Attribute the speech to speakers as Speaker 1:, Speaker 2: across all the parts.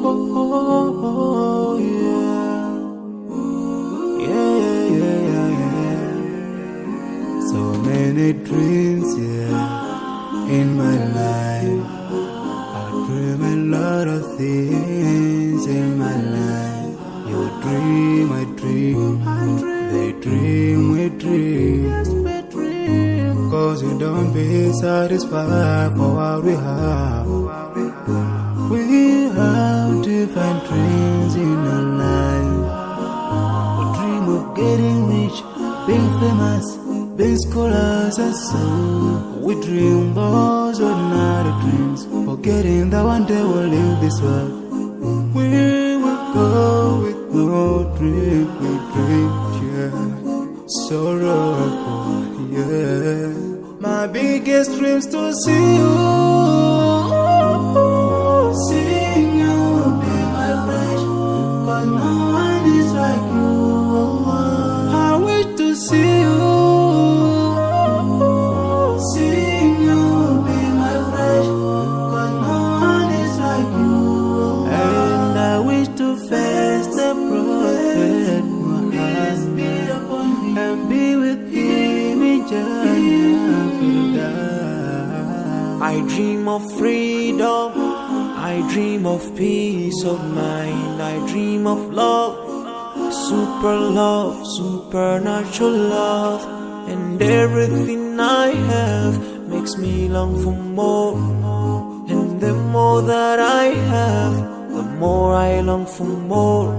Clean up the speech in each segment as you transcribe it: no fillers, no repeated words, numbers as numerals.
Speaker 1: oh, yeah. Yeah, yeah, yeah, yeah. So many dreams, yeah, in my life. I dream a lot of things in my life. You dream, I dream. They dream, we dream. Cause we don't be satisfied for what we have. We have different dreams in our life. We dream of getting rich, being famous, being scholars and so. We dream those ordinary dreams, forgetting that one day we'll leave this world. We will go with no dream, we dream, yeah. Sorrowful, yeah. My biggest dreams to see you, seeing you be my friend. Cause no one is like you. I wish to see you, seeing you be my friend. Cause no one is like you. And I wish to face the prophet Muhammad and be with him in Jannah.
Speaker 2: I dream of freedom, I dream of peace of mind, I dream of love, supernatural love, and everything I have makes me long for more. And the more that I have, the more I long for more.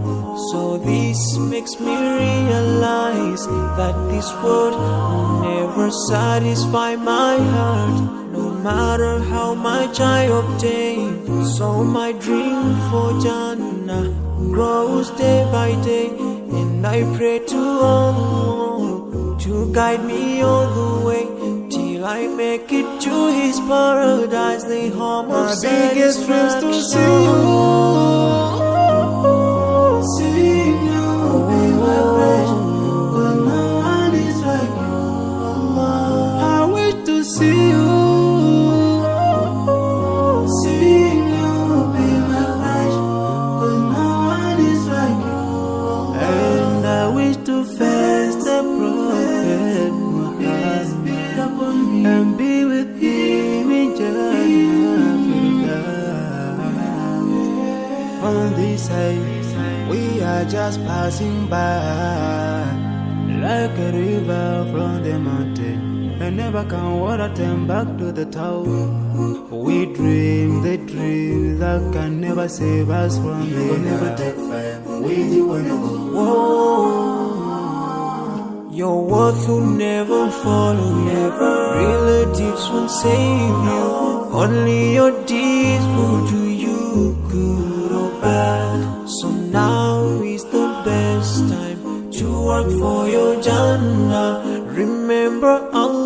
Speaker 2: So this makes me realize that this world will never satisfy my heart, no matter how much I obtain. So my dream for Jannah grows day by day, and I pray to Allah to guide me all the way till I make it to His paradise, the home of
Speaker 1: my biggest dreams to see you, seeing you be my friend. Cause no one is like you. I wish to see you, seeing you be my friend. Cause no one is like you. And I wish to face the prophet Muhammad and be with him in Jannah. On this side, we are just passing by, like a river from the mountain, and never can water turn back to the town. We dream the dream that can never save us from the
Speaker 3: We'll never take fire with you when you go.
Speaker 2: Your worth will never follow you. Relatives won't save you. Only your deeds will do you good or bad. So now is the best time to work for your Jannah. Remember Allah.